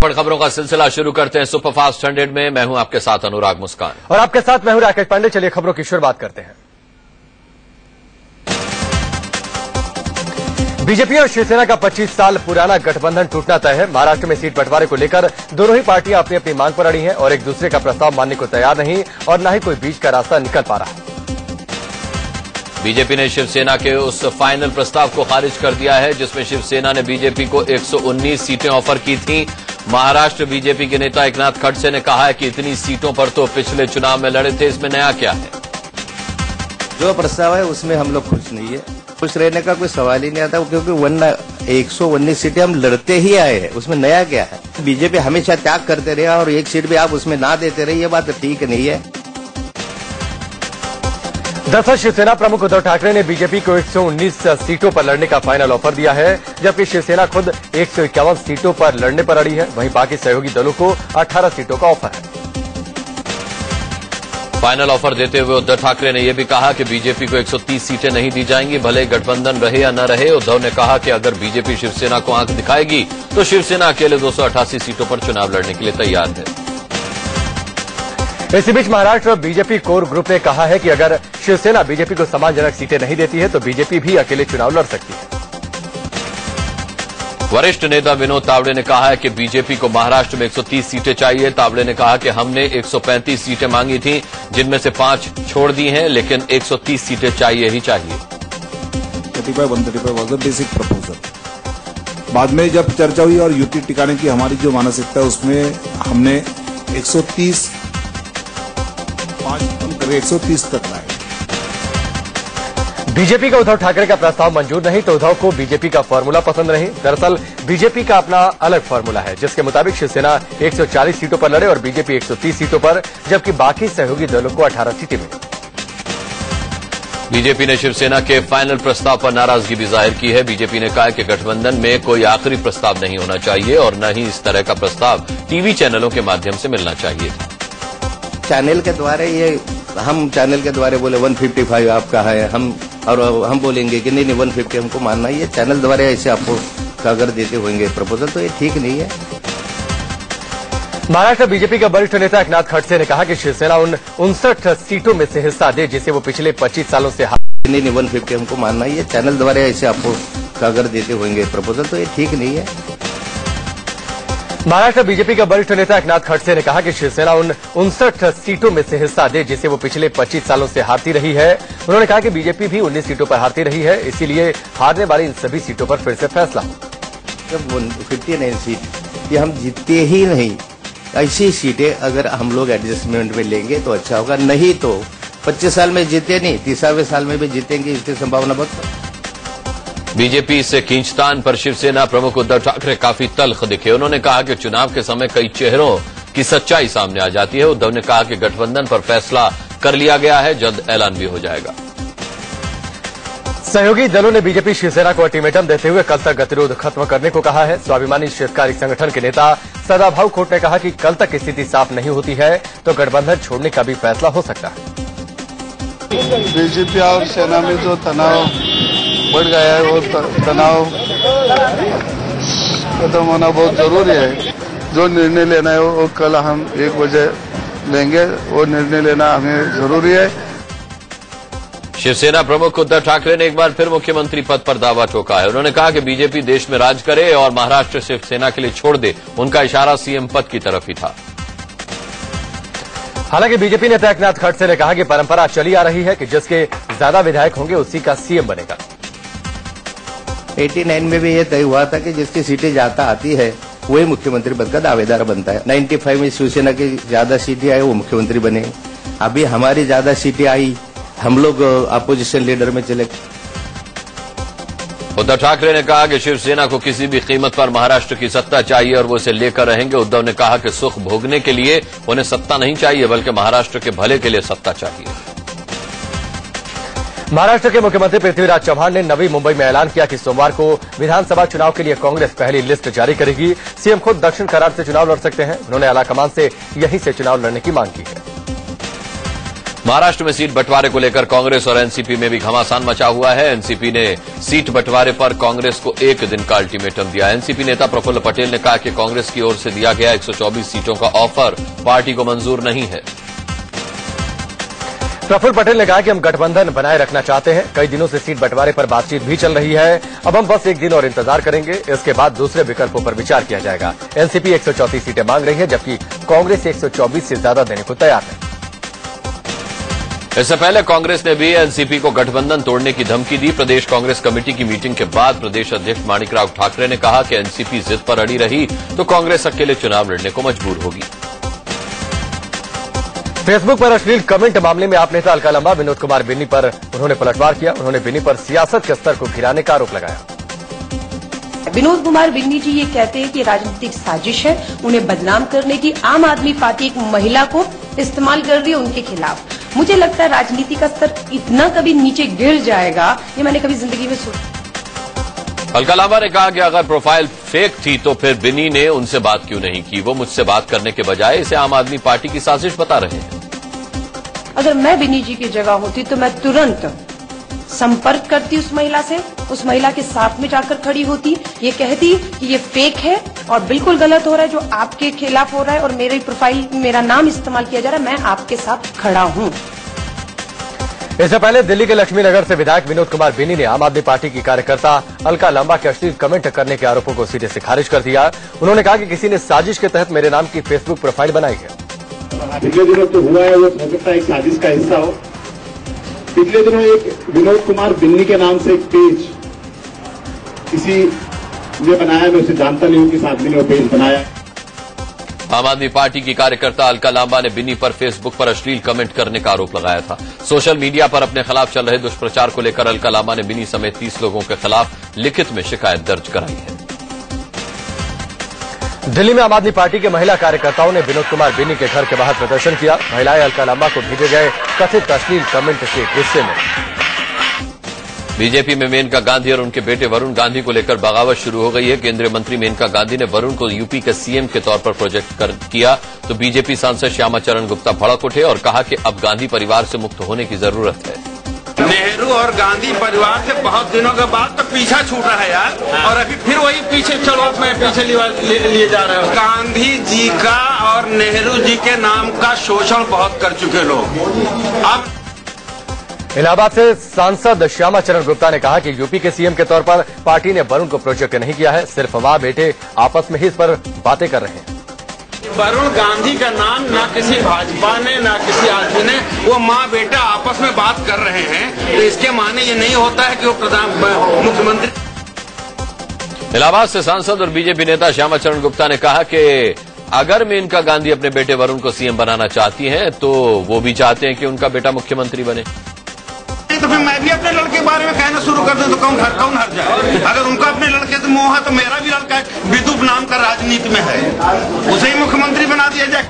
बड़ी खबरों का सिलसिला शुरू करते हैं सुपरफास्ट 100 में। मैं हूं आपके साथ अनुराग मुस्कान और आपके साथ मैं हूं राकेश पांडे। चलिए खबरों की शुरुआत करते हैं। बीजेपी और शिवसेना का 25 साल पुराना गठबंधन टूटना तय है। महाराष्ट्र में सीट बंटवारे को लेकर दोनों ही पार्टियां अपनी अपनी मांग पर अड़ी हैं और एक दूसरे का प्रस्ताव मानने को तैयार नहीं और न ही कोई बीच का रास्ता निकल पा रहा। बीजेपी ने शिवसेना के उस फाइनल प्रस्ताव को खारिज कर दिया है जिसमें शिवसेना ने बीजेपी को 119 सीटें ऑफर की थी। महाराष्ट्र बीजेपी के नेता एकनाथ खड़से ने कहा है कि इतनी सीटों पर तो पिछले चुनाव में लड़े थे, इसमें नया क्या है। जो प्रस्ताव है उसमें हम लोग खुश नहीं है। खुश रहने का कोई सवाल ही नहीं आता क्योंकि 119 सीटें हम लड़ते ही आए हैं, उसमें नया क्या है। बीजेपी हमेशा त्याग करते रहे और एक सीट भी आप उसमें ना देते रहे, ये बात ठीक नहीं है। दरअसल शिवसेना प्रमुख उद्धव ठाकरे ने बीजेपी को 119 सीटों पर लड़ने का फाइनल ऑफर दिया है, जबकि शिवसेना खुद 151 सीटों पर लड़ने पर अड़ी है। वहीं बाकी सहयोगी दलों को 18 सीटों का ऑफर है। फाइनल ऑफर देते हुए उद्धव ठाकरे ने यह भी कहा कि बीजेपी को 130 सीटें नहीं दी जाएंगी, भले गठबंधन रहे या न रहे। उद्धव ने कहा कि अगर बीजेपी शिवसेना को आंख दिखाएगी तो शिवसेना अकेले 288 सीटों पर चुनाव लड़ने के लिए तैयार है। इसी बीच महाराष्ट्र बीजेपी कोर ग्रुप ने कहा है कि अगर शिवसेना बीजेपी को सम्मानजनक सीटें नहीं देती है तो बीजेपी भी अकेले चुनाव लड़ सकती है। वरिष्ठ नेता विनोद तावड़े ने कहा है कि बीजेपी को महाराष्ट्र में 130 सीटें चाहिए। तावड़े ने कहा कि हमने 135 सीटें मांगी थी, जिनमें से 5 छोड़ दी हैं, लेकिन 130 सीटें चाहिए ही चाहिए। 135 वाज अ बेसिक प्रपोजल। बाद में जब चर्चा हुई और युति टिकाने की हमारी जो मानसिकता है उसमें हमने 130 तक लाए। बीजेपी का उद्धव ठाकरे का प्रस्ताव मंजूर नहीं तो उद्धव को बीजेपी का फॉर्मूला पसंद नहीं। दरअसल बीजेपी का अपना अलग फॉर्मूला है जिसके मुताबिक शिवसेना 140 सीटों पर लड़े और बीजेपी 130 सीटों पर, जबकि बाकी सहयोगी दलों को 18 सीटें मिली। बीजेपी ने शिवसेना के फाइनल प्रस्ताव पर नाराजगी भी जाहिर की है। बीजेपी ने कहा कि गठबंधन में कोई आखिरी प्रस्ताव नहीं होना चाहिए और न ही इस तरह का प्रस्ताव टीवी चैनलों के माध्यम से मिलना चाहिए। चैनल के द्वारा हम चैनल के द्वारा बोले 155 आपका है, हम बोलेंगे कि नहीं 150 हमको मानना है। ये चैनल द्वारा ऐसे आपको अगर देते होंगे प्रपोजल तो ये ठीक नहीं है। महाराष्ट्र बीजेपी का वरिष्ठ नेता एकनाथ खड़से ने कहा कि शिवसेना उन 59 सीटों में से हिस्सा दे जिसे वो पिछले 25 सालों से नहीं 150 हमको मानना है। ये चैनल द्वारा ऐसे आपको अगर देते होंगे प्रपोजल तो ये ठीक नहीं है। महाराष्ट्र बीजेपी का वरिष्ठ नेता एकनाथ खड़से ने कहा कि शिवसेना उन 59 सीटों में से हिस्सा दे जिसे वो पिछले 25 सालों से हारती रही है। उन्होंने कहा कि बीजेपी भी 19 सीटों पर हारती रही है, इसीलिए हारने वाली इन सभी सीटों पर फिर से फैसला हो। जब 59 सीट ये हम जीतते ही नहीं, ऐसी सीटें अगर हम लोग एडजस्टमेंट में लेंगे तो अच्छा होगा, नहीं तो 25 साल में जीते नहीं 30वें साल में भी जीतेंगे, इसकी संभावना बहुत। बीजेपी से खींचतान पर शिवसेना प्रमुख उद्धव ठाकरे काफी तल्ख दिखे। उन्होंने कहा कि चुनाव के समय कई चेहरों की सच्चाई सामने आ जाती है। उद्धव ने कहा कि गठबंधन पर फैसला कर लिया गया है, जल्द ऐलान भी हो जाएगा। सहयोगी दलों ने बीजेपी शिवसेना को अल्टीमेटम देते हुए कल तक गतिरोध खत्म करने को कहा है। स्वाभिमानी शेतकारी संगठन के नेता सदाभाऊ खोट ने कहा कि कल तक स्थिति साफ नहीं होती है तो गठबंधन छोड़ने का भी फैसला हो सकता है। बीजेपी और सेना में जो तनाव बढ़ गया है वो तनाव खत्म होना बहुत जरूरी है। जो निर्णय लेना है वो कल हम 1 बजे लेंगे, वो निर्णय लेना हमें जरूरी है। शिवसेना प्रमुख उद्धव ठाकरे ने एक बार फिर मुख्यमंत्री पद पर दावा ठोका है। उन्होंने कहा कि बीजेपी देश में राज करे और महाराष्ट्र शिवसेना के लिए छोड़ दे। उनका इशारा सीएम पद की तरफ ही था। हालांकि बीजेपी नेता एकनाथ खड़से ने कहा कि परंपरा चली आ रही है कि जिसके ज्यादा विधायक होंगे उसी का सीएम बनेगा। 89 में भी ये तय हुआ था कि जिसकी सीटें ज्यादा आती है वही मुख्यमंत्री पद का दावेदार बनता है। 95 में शिवसेना की ज्यादा सीटें आई, वो मुख्यमंत्री बने। अभी हमारी ज्यादा सीटें आई, हम लोग अपोजिशन लीडर में चले। उद्धव ठाकरे ने कहा कि शिवसेना को किसी भी कीमत पर महाराष्ट्र की सत्ता चाहिए और वो इसे लेकर रहेंगे। उद्धव ने कहा कि सुख भोगने के लिए उन्हें सत्ता नहीं चाहिए बल्कि महाराष्ट्र के भले के लिए सत्ता चाहिए। महाराष्ट्र के मुख्यमंत्री पृथ्वीराज चव्हाण ने नवी मुंबई में ऐलान किया कि सोमवार को विधानसभा चुनाव के लिए कांग्रेस पहली लिस्ट जारी करेगी। सीएम खुद दक्षिण कराड से चुनाव लड़ सकते हैं। उन्होंने आलाकमान से यहीं से चुनाव लड़ने की मांग की है। महाराष्ट्र में सीट बंटवारे को लेकर कांग्रेस और एनसीपी में भी घमासान मचा हुआ है। एनसीपी ने सीट बंटवारे पर कांग्रेस को 1 दिन का अल्टीमेटम दिया। एनसीपी नेता प्रफुल्ल पटेल ने कहा कि कांग्रेस की ओर से दिया गया 124 सीटों का ऑफर पार्टी को मंजूर नहीं है। प्रफुल्ल पटेल ने कहा कि हम गठबंधन बनाए रखना चाहते हैं। कई दिनों से सीट बंटवारे पर बातचीत भी चल रही है। अब हम बस 1 दिन और इंतजार करेंगे, इसके बाद दूसरे विकल्पों पर विचार किया जाएगा। एनसीपी 134 सीटें मांग रही है, जबकि कांग्रेस 124 से ज्यादा देने को तैयार है। इससे पहले कांग्रेस ने भी एनसीपी को गठबंधन तोड़ने की धमकी दी। प्रदेश कांग्रेस कमेटी की मीटिंग के बाद प्रदेश अध्यक्ष माणिकराव ठाकरे ने कहा कि एनसीपी जिद पर अड़ी रही तो कांग्रेस अकेले चुनाव लड़ने को मजबूर होगी। फेसबुक पर अश्लील कमेंट मामले में आप नेता अलका लंबा विनोद कुमार बिन्नी पर उन्होंने पलटवार किया। उन्होंने बिन्नी पर सियासत के स्तर को गिराने का आरोप लगाया। विनोद कुमार बिन्नी जी ये कहते हैं कि राजनीतिक साजिश है उन्हें बदनाम करने की। आम आदमी पार्टी एक महिला को इस्तेमाल कर रही है उनके खिलाफ। मुझे लगता है राजनीति का स्तर इतना कभी नीचे गिर जाएगा ये मैंने कभी जिंदगी में सोचा। अलका लांबा ने कहा कि अगर प्रोफाइल फेक थी तो फिर बिन्नी ने उनसे बात क्यों नहीं की। वो मुझसे बात करने के बजाय इसे आम आदमी पार्टी की साजिश बता रहे हैं। अगर मैं बिन्नी जी की जगह होती तो मैं तुरंत संपर्क करती उस महिला से, उस महिला के साथ में जाकर खड़ी होती, ये कहती कि ये फेक है और बिल्कुल गलत हो रहा है जो आपके खिलाफ हो रहा है और मेरे प्रोफाइल मेरा नाम इस्तेमाल किया जा रहा है, मैं आपके साथ खड़ा हूं। इससे पहले दिल्ली के लक्ष्मी नगर से विधायक विनोद कुमार बिन्नी ने आम आदमी पार्टी की कार्यकर्ता अलका लांबा के अश्लील कमेंट करने के आरोपों को सीधे से खारिज कर दिया। उन्होंने कहा कि किसी ने साजिश के तहत मेरे नाम की फेसबुक प्रोफाइल बनाई है। पिछले दिनों जो हुआ है वो हो सकता है एक साजिश का हिस्सा हो। पिछले दिनों एक विनोद कुमार बिन्नी के नाम से एक पेज किसी ने बनाया, मैं उसे जानता नहीं हूं किस आदमी ने वो पेज बनाया। आम आदमी पार्टी की कार्यकर्ता अलका लांबा ने बिन्नी पर फेसबुक पर अश्लील कमेंट करने का आरोप लगाया था। सोशल मीडिया पर अपने खिलाफ चल रहे दुष्प्रचार को लेकर अलका लांबा ने बिन्नी समेत 30 लोगों के खिलाफ लिखित में शिकायत दर्ज कराई है। दिल्ली में आम आदमी पार्टी के महिला कार्यकर्ताओं ने विनोद कुमार बिन्नी के घर के बाहर प्रदर्शन किया। महिलाएं अलका लांबा को भेजे गए कथित अश्लील कमेंट के गुस्से में। बीजेपी में मेनका गांधी और उनके बेटे वरुण गांधी को लेकर बगावत शुरू हो गई है। केंद्रीय मंत्री मेनका गांधी ने वरुण को यूपी के सीएम के तौर पर प्रोजेक्ट किया तो बीजेपी सांसद श्यामा चरण गुप्ता भड़क उठे और कहा कि अब गांधी परिवार से मुक्त होने की जरूरत है। नेहरू और गांधी परिवार से बहुत दिनों के बाद तो पीछा छूट रहा है यार, और अभी फिर वही पीछे चलो मैं पीछे लिए जा रहे हो। गांधी जी का और नेहरू जी के नाम का शोषण बहुत कर चुके लोग। अब इलाहाबाद से सांसद श्यामा चरण गुप्ता ने कहा कि यूपी के सीएम के तौर पर पार्टी ने वरुण को प्रोजेक्ट नहीं किया है, सिर्फ मां बेटे आपस में ही इस पर बातें कर रहे हैं। वरुण गांधी का नाम ना किसी भाजपा ने ना किसी आदमी ने, वो माँ बेटा आपस में बात कर रहे हैं, तो इसके माने ये नहीं होता है कि वो मुख्यमंत्री। इलाहाबाद से सांसद और बीजेपी नेता श्यामा चरण गुप्ता ने कहा कि अगर मेनका गांधी अपने बेटे वरुण को सीएम बनाना चाहती हैं तो वो भी चाहते हैं कि उनका बेटा मुख्यमंत्री बने। तो फिर मैं भी अपने लड़के के बारे में कहना शुरू कर दूं तो कौन हर जाए। अगर उनका अपने लड़के से मोह है तो मेरा भी लड़का विदुप नाम का राजनीति में है, उसे ही मुख्यमंत्री बना दिया जाए।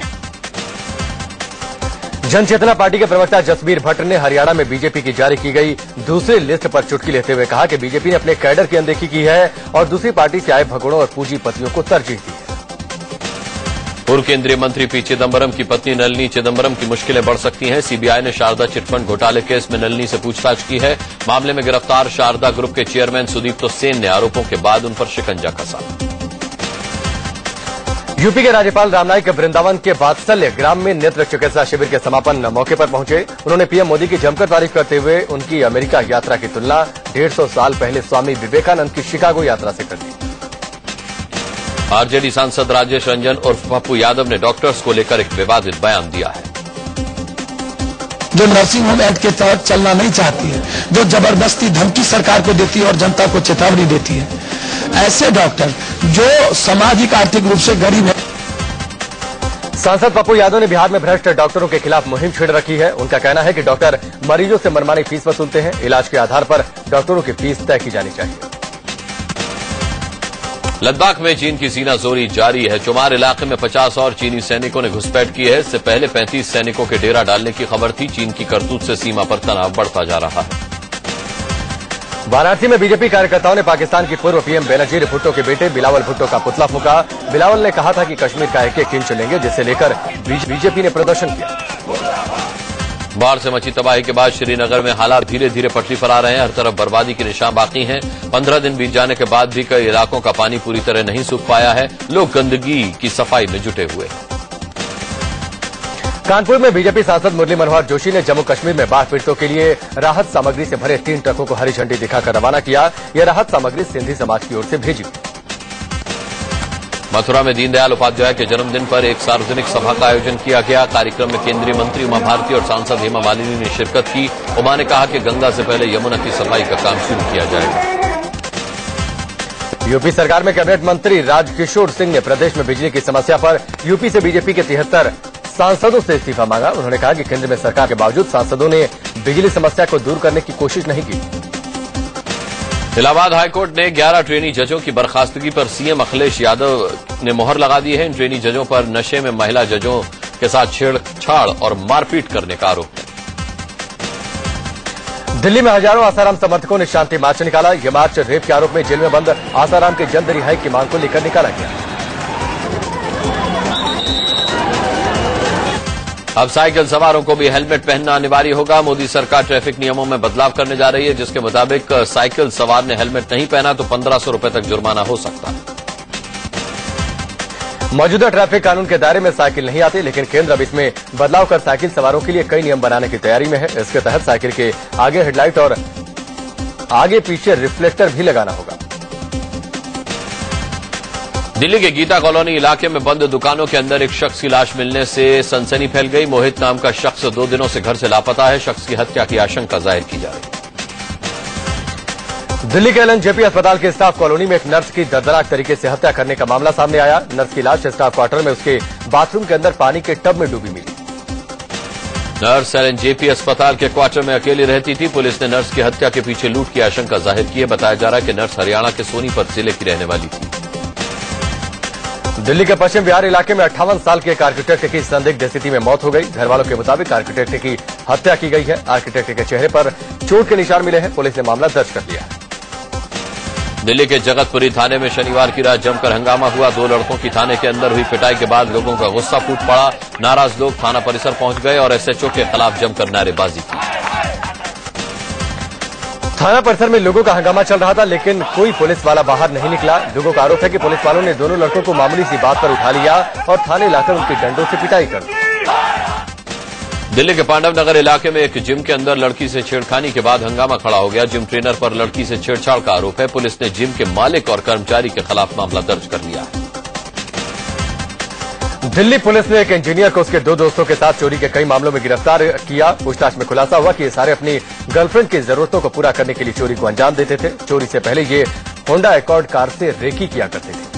जनचेतना पार्टी के प्रवक्ता जसबीर भट्ट ने हरियाणा में बीजेपी की जारी की गई दूसरी लिस्ट पर चुटकी लेते हुए कहा कि बीजेपी ने अपने कैडर की अनदेखी की है और दूसरी पार्टी से आए भगोड़ों और पूंजीपतियों को तरजीह दी है। पूर्व केंद्रीय मंत्री पी चिदम्बरम की पत्नी नलिनी चिदम्बरम की मुश्किलें बढ़ सकती हैं। सीबीआई ने शारदा चिटफंड घोटाले केस में नलिनी से पूछताछ की है। मामले में गिरफ्तार शारदा ग्रुप के चेयरमैन सुदीप्तो सेन ने आरोपों के बाद उन पर शिकंजा कसा। यूपी के राज्यपाल राम नाईक वृंदावन के वात्सल्य ग्राम में नेत्र चिकित्सा शिविर के समापन मौके पर पहुंचे। उन्होंने पीएम मोदी की जमकर तारीफ करते हुए उनकी अमेरिका यात्रा की तुलना 150 साल पहले स्वामी विवेकानंद की शिकागो यात्रा से कर दी। आरजेडी सांसद राजेश रंजन उर्फ पप्पू यादव ने डॉक्टर्स को लेकर एक विवादित बयान दिया है। जो नर्सिंग होम एक्ट के तहत चलना नहीं चाहती है, जो जबरदस्ती धमकी सरकार को देती है और जनता को चेतावनी देती है, ऐसे डॉक्टर जो सामाजिक आर्थिक रूप से गरीब है। सांसद पप्पू यादव ने बिहार में भ्रष्ट डॉक्टरों के खिलाफ मुहिम छेड़ रखी है। उनका कहना है कि डॉक्टर मरीजों से मनमानी फीस वसूलते हैं। इलाज के आधार पर डॉक्टरों की फीस तय की जानी चाहिए। लद्दाख में चीन की सीनाजोरी जारी है। चुमार इलाके में 50 और चीनी सैनिकों ने घुसपैठ की है। इससे पहले 35 सैनिकों के डेरा डालने की खबर थी। चीन की करतूत से सीमा पर तनाव बढ़ता जा रहा है। वाराणसी में बीजेपी कार्यकर्ताओं ने पाकिस्तान की पूर्व पीएम बेनजीर भुट्टो के बेटे बिलावल भुट्टो का पुतला फूंका। बिलावल ने कहा था कि कश्मीर का एक इंच लेंगे, जिसे लेकर बीजेपी ने प्रदर्शन किया। बाढ़ से मची तबाही के बाद श्रीनगर में हालात धीरे धीरे पटरी पर आ रहे हैं। हर तरफ बर्बादी के निशान बाकी हैं। 15 दिन बीत जाने के बाद भी कई इलाकों का पानी पूरी तरह नहीं सूख पाया है। लोग गंदगी की सफाई में जुटे हुए हैं। कानपुर में बीजेपी सांसद मुरली मनोहर जोशी ने जम्मू कश्मीर में बाढ़ पीड़ितों के लिए राहत सामग्री से भरे 3 ट्रकों को हरी झंडी दिखाकर रवाना किया। यह राहत सामग्री सिंधी समाज की ओर से भेजी। मथुरा में दीनदयाल उपाध्याय के जन्मदिन पर एक सार्वजनिक सभा का आयोजन किया गया। कार्यक्रम में केंद्रीय मंत्री उमा भारती और सांसद हेमा मालिनी ने शिरकत की। उमा ने कहा कि गंगा से पहले यमुना की सफाई का काम शुरू किया जाएगा। यूपी सरकार में कैबिनेट मंत्री राजकिशोर सिंह ने प्रदेश में बिजली की समस्या पर यूपी से बीजेपी के 73 सांसदों से इस्तीफा मांगा। उन्होंने कहा कि केंद्र में सरकार के बावजूद सांसदों ने बिजली समस्या को दूर करने की कोशिश नहीं की। इलाहाबाद हाईकोर्ट ने 11 ट्रेनी जजों की बर्खास्तगी पर सीएम अखिलेश यादव ने मोहर लगा दी है। इन ट्रेनी जजों पर नशे में महिला जजों के साथ छेड़छाड़ और मारपीट करने का आरोप है। दिल्ली में हजारों आसाराम समर्थकों ने शांति मार्च निकाला। यह मार्च रेप के आरोप में जेल में बंद आसाराम की जल्द रिहाई की मांग को लेकर निकाला गया। अब साइकिल सवारों को भी हेलमेट पहनना अनिवार्य होगा। मोदी सरकार ट्रैफिक नियमों में बदलाव करने जा रही है, जिसके मुताबिक साइकिल सवार ने हेलमेट नहीं पहना तो 1500 रुपए तक जुर्माना हो सकता है। मौजूदा ट्रैफिक कानून के दायरे में साइकिल नहीं आती, लेकिन केंद्र अब इसमें बदलाव कर साइकिल सवारों के लिए कई नियम बनाने की तैयारी में है। इसके तहत साइकिल के आगे हेडलाइट और आगे पीछे रिफ्लेक्टर भी लगाना होगा। दिल्ली के गीता कॉलोनी इलाके में बंद दुकानों के अंदर एक शख्स की लाश मिलने से सनसनी फैल गई। मोहित नाम का शख्स 2 दिनों से घर से लापता है। शख्स की हत्या की आशंका जाहिर की जा रही है। दिल्ली के एलएनजेपी अस्पताल के स्टाफ कॉलोनी में एक नर्स की दर्दनाक तरीके से हत्या करने का मामला सामने आया। नर्स की लाश स्टाफ क्वार्टर में उसके बाथरूम के अंदर पानी के टब में डूबी मिली। नर्स एलएनजेपी अस्पताल के क्वार्टर में अकेली रहती थी। पुलिस ने नर्स की हत्या के पीछे लूट की आशंका जाहिर की है। बताया जा रहा है कि नर्स हरियाणा के सोनीपत जिले की रहने वाली थी। दिल्ली के पश्चिम बिहार इलाके में 58 साल के एक आर्किटेक्ट की संदिग्ध स्थिति में मौत हो गई। घर वालों के मुताबिक आर्किटेक्ट की हत्या की गई है। आर्किटेक्ट के चेहरे पर चोट के निशान मिले हैं। पुलिस ने मामला दर्ज कर लिया है। दिल्ली के जगतपुरी थाने में शनिवार की रात जमकर हंगामा हुआ। 2 लड़कों की थाने के अंदर हुई पिटाई के बाद लोगों का गुस्सा फूट पड़ा। नाराज लोग थाना परिसर पहुंच गए और एसएचओ के खिलाफ जमकर नारेबाजी की। थाना परिसर में लोगों का हंगामा चल रहा था, लेकिन कोई पुलिस वाला बाहर नहीं निकला। लोगों का आरोप है कि पुलिस वालों ने दोनों लड़कों को मामूली सी बात पर उठा लिया और थाने लाकर उनकी डंडों से पिटाई कर दी। दिल्ली के पांडव नगर इलाके में एक जिम के अंदर लड़की से छेड़खानी के बाद हंगामा खड़ा हो गया। जिम ट्रेनर पर लड़की से छेड़छाड़ का आरोप है। पुलिस ने जिम के मालिक और कर्मचारी के खिलाफ मामला दर्ज कर लिया है। दिल्ली पुलिस ने एक इंजीनियर को उसके 2 दोस्तों के साथ चोरी के कई मामलों में गिरफ्तार किया। पूछताछ में खुलासा हुआ कि ये सारे अपनी गर्लफ्रेंड की जरूरतों को पूरा करने के लिए चोरी को अंजाम देते थे। चोरी से पहले ये होंडा एकॉर्ड कार से रेकी किया करते थे।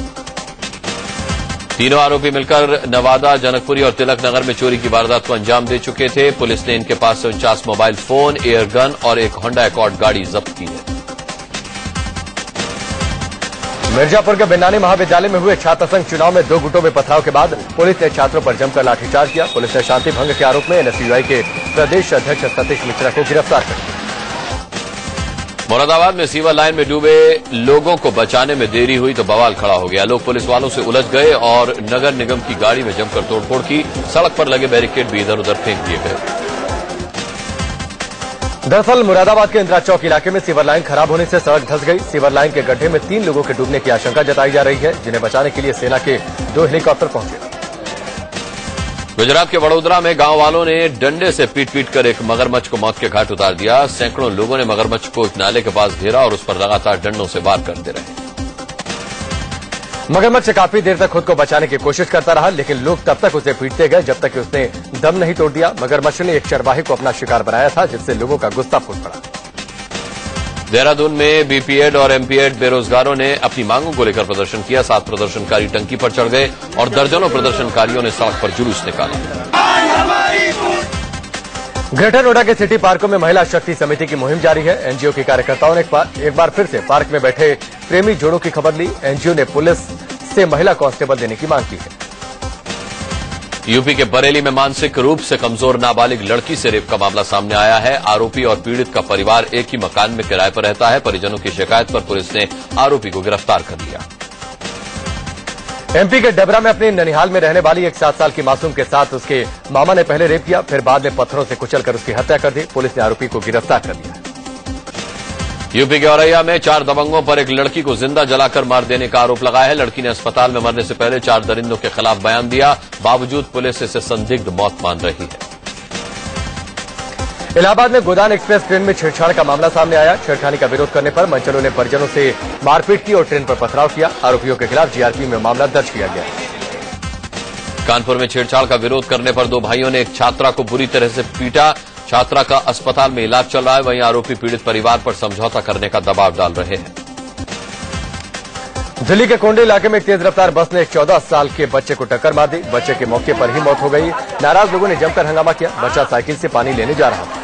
तीनों आरोपी मिलकर नवादा, जनकपुरी और तिलक नगर में चोरी की वारदात को अंजाम दे चुके थे। पुलिस ने इनके पास से 49 मोबाइल फोन, एयरगन और एक होंडा एकॉर्ड गाड़ी जब्त की है। मिर्जापुर के बेनानी महाविद्यालय में हुए छात्र संघ चुनाव में 2 गुटों में पथराव के बाद पुलिस ने छात्रों पर जमकर लाठीचार्ज किया। पुलिस ने शांति भंग के आरोप में एनएसयूआई के प्रदेश अध्यक्ष सतीश मिश्रा को गिरफ्तार कर लिया। मुरादाबाद में सीवर लाइन में डूबे लोगों को बचाने में देरी हुई तो बवाल खड़ा हो गया। लोग पुलिस वालों से उलझ गए और नगर निगम की गाड़ी में जमकर तोड़फोड़ की। सड़क पर लगे बैरिकेड भी इधर उधर फेंक दिए गए। दरअसल मुरादाबाद के इंदिरा चौक इलाके में सीवर लाइन खराब होने से सड़क धंस गई। सीवर लाइन के गड्ढे में 3 लोगों के डूबने की आशंका जताई जा रही है, जिन्हें बचाने के लिए सेना के 2 हेलीकॉप्टर पहुंचे। गुजरात के वडोदरा में गांव वालों ने डंडे से पीट कर एक मगरमच्छ को मौत के घाट उतार दिया। सैकड़ों लोगों ने मगरमच्छ को एक नाले के पास घेरा और उस पर लगातार डंडों से वार करते रहे। मगरमच्छ काफी देर तक खुद को बचाने की कोशिश करता रहा, लेकिन लोग तब तक उसे पीटते गए जब तक कि उसने दम नहीं तोड़ दिया। मगरमच्छ ने एक चरवाहे को अपना शिकार बनाया था, जिससे लोगों का गुस्सा फूट पड़ा। देहरादून में बीपीएड और एमपीएड बेरोजगारों ने अपनी मांगों को लेकर प्रदर्शन किया। 7 प्रदर्शनकारी टंकी पर चढ़ गए और दर्जनों प्रदर्शनकारियों ने सड़क पर जुलूस निकाला। ग्रेटर नोएडा के सिटी पार्कों में महिला शक्ति समिति की मुहिम जारी है। एनजीओ के कार्यकर्ताओं ने एक बार फिर से पार्क में बैठे प्रेमी जोड़ों की खबर ली। एनजीओ ने पुलिस से महिला कांस्टेबल देने की मांग की है। यूपी के बरेली में मानसिक रूप से कमजोर नाबालिग लड़की से रेप का मामला सामने आया है। आरोपी और पीड़ित का परिवार एक ही मकान में किराए पर रहता है। परिजनों की शिकायत पर पुलिस ने आरोपी को गिरफ्तार कर लिया। एमपी के डबरा में अपने ननिहाल में रहने वाली एक 7 साल की मासूम के साथ उसके मामा ने पहले रेप किया, फिर बाद में पत्थरों से कुचलकर उसकी हत्या कर दी। पुलिस ने आरोपी को गिरफ्तार कर लिया। यूपी के औरैया में 4 दबंगों पर एक लड़की को जिंदा जलाकर मार देने का आरोप लगाया है। लड़की ने अस्पताल में मरने से पहले 4 दरिंदों के खिलाफ बयान दिया, बावजूद पुलिस इसे संदिग्ध मौत मान रही है। इलाहाबाद में गोदान एक्सप्रेस ट्रेन में छेड़छाड़ का मामला सामने आया। छेड़खानी का विरोध करने पर मंचलों ने परिजनों से मारपीट की और ट्रेन पर पथराव किया। आरोपियों के खिलाफ जीआरपी में मामला दर्ज किया गया। कानपुर में छेड़छाड़ का विरोध करने पर 2 भाइयों ने एक छात्रा को बुरी तरह से पीटा। छात्रा का अस्पताल में इलाज चल रहा है। वहीं आरोपी पीड़ित परिवार पर समझौता करने का दबाव डाल रहे हैं। दिल्ली के कोंडे इलाके में एक तेज रफ्तार बस ने एक 14 साल के बच्चे को टक्कर मार दी। बच्चे के मौके पर ही मौत हो गई। नाराज लोगों ने जमकर हंगामा किया। बच्चा साइकिल से पानी लेने जा रहा था।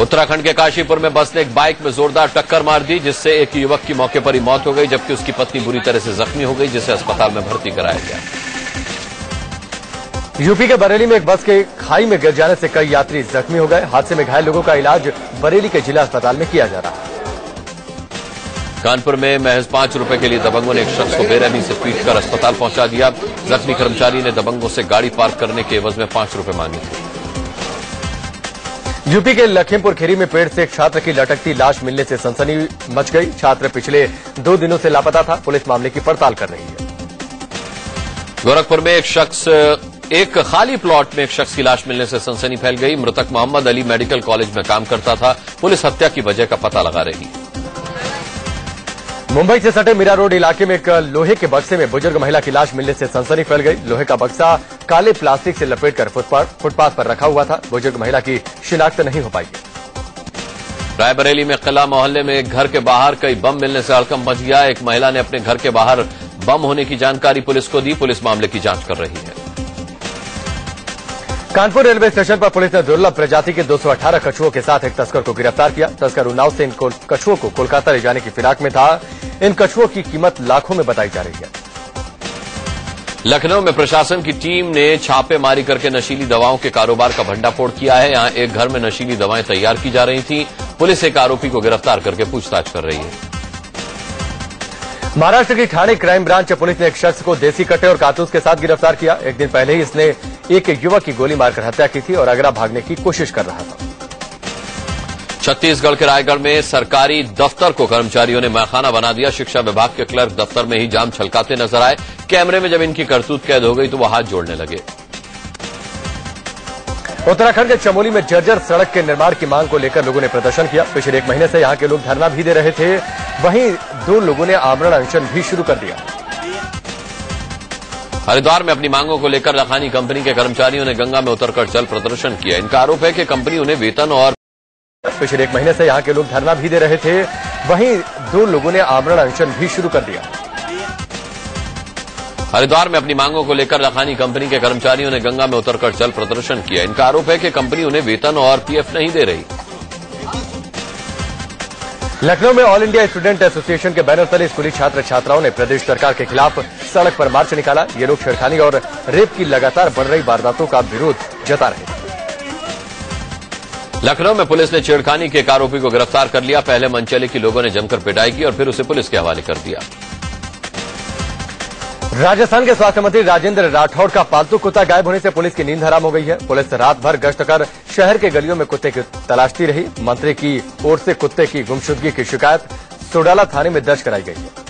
उत्तराखंड के काशीपुर में बस ने एक बाइक में जोरदार टक्कर मार दी, जिससे एक युवक की मौके पर ही मौत हो गई, जबकि उसकी पत्नी बुरी तरह से जख्मी हो गई, जिसे अस्पताल में भर्ती कराया गया। यूपी के बरेली में एक बस के खाई में गिर जाने से कई यात्री जख्मी हो गए। हादसे में घायल लोगों का इलाज बरेली के जिला अस्पताल में किया जा रहा है। कानपुर में महज 5 रुपए के लिए दबंगों ने एक शख्स को बेरहमी से पीटकर अस्पताल पहुंचा दिया। जख्मी कर्मचारी ने दबंगों से गाड़ी पार्क करने के एवज में 5 रुपए मांगे थे। यूपी के लखीमपुर खीरी में पेड़ से एक छात्र की लटकती लाश मिलने से सनसनी मच गई। छात्र पिछले 2 दिनों से लापता था। पुलिस मामले की पड़ताल कर रही है। गोरखपुर में एक खाली प्लॉट में एक शख्स की लाश मिलने से सनसनी फैल गई। मृतक मोहम्मद अली मेडिकल कॉलेज में काम करता था। पुलिस हत्या की वजह का पता लगा रही है। मुंबई से सटे मीरा रोड इलाके में एक लोहे के बक्से में बुजुर्ग महिला की लाश मिलने से सनसनी फैल गई। लोहे का बक्सा काले प्लास्टिक से लपेटकर फुटपाथ पर रखा हुआ था। बुजुर्ग महिला की शिनाख्त नहीं हो पाई। रायबरेली में किला मोहल्ले में एक घर के बाहर कई बम मिलने से हड़कंप मच गया। एक महिला ने अपने घर के बाहर बम होने की जानकारी पुलिस को दी। पुलिस मामले की जांच कर रही है। कानपुर रेलवे स्टेशन पर पुलिस ने दुर्लभ प्रजाति के 218 कछुओं के साथ एक तस्कर को गिरफ्तार किया। तस्कर उन्नाव से इन कछुओं को कोलकाता ले जाने की फिराक में था। इन कछुओं की कीमत लाखों में बताई जा रही है। लखनऊ में प्रशासन की टीम ने छापेमारी करके नशीली दवाओं के कारोबार का भंडाफोड़ किया है। यहां एक घर में नशीली दवाएं तैयार की जा रही थी। पुलिस एक आरोपी को गिरफ्तार करके पूछताछ कर रही है। महाराष्ट्र की ठाणे क्राइम ब्रांच पुलिस ने एक शख्स को देसी कट्टे और कारतूस के साथ गिरफ्तार किया। एक दिन पहले ही इसने एक युवक की गोली मारकर हत्या की थी और आगरा भागने की कोशिश कर रहा था। छत्तीसगढ़ के रायगढ़ में सरकारी दफ्तर को कर्मचारियों ने मैखाना बना दिया। शिक्षा विभाग के क्लर्क दफ्तर में ही जाम छलकाते नजर आए। कैमरे में जब इनकी करतूत कैद हो गई तो वो हाथ जोड़ने लगे। उत्तराखंड के चमोली में जर्जर सड़क के निर्माण की मांग को लेकर लोगों ने प्रदर्शन किया। पिछले 1 महीने से यहां के लोग धरना भी दे रहे थे। वहीं 2 लोगों ने आमरण अनशन भी शुरू कर दिया। हरिद्वार में अपनी मांगों को लेकर लखानी कंपनी के कर्मचारियों ने गंगा में उतरकर चल प्रदर्शन किया। इनका आरोप है कि कंपनी उन्हें वेतन और पिछले 1 महीने से यहां के लोग धरना भी दे रहे थे। वहीं 2 लोगों ने आमरण अनशन भी शुरू कर दिया। हरिद्वार में अपनी मांगों को लेकर लखानी कंपनी के कर्मचारियों ने गंगा में उतरकर चल प्रदर्शन किया। इनका आरोप है कि कंपनी उन्हें वेतन और पीएफ नहीं दे रही। लखनऊ में ऑल इंडिया स्टूडेंट एसोसिएशन के बैनर तले स्कूली छात्र छात्राओं ने प्रदेश सरकार के खिलाफ सड़क पर मार्च निकाला। ये लोग छेड़खानी और रेप की लगातार बढ़ रही वारदातों का विरोध जता रहे थे। लखनऊ में पुलिस ने छेड़खानी के एक आरोपी को गिरफ्तार कर लिया। पहले मनचले की लोगों ने जमकर पिटाई की और फिर उसे पुलिस के हवाले कर दिया। राजस्थान के स्वास्थ्य मंत्री राजेंद्र राठौड़ का पालतू कुत्ता गायब होने से पुलिस की नींद हराम हो गई है। पुलिस रात भर गश्त कर शहर के गलियों में कुत्ते की तलाशती रही। मंत्री की ओर से कुत्ते की गुमशुदगी की शिकायत सोडाला थाने में दर्ज कराई गई है।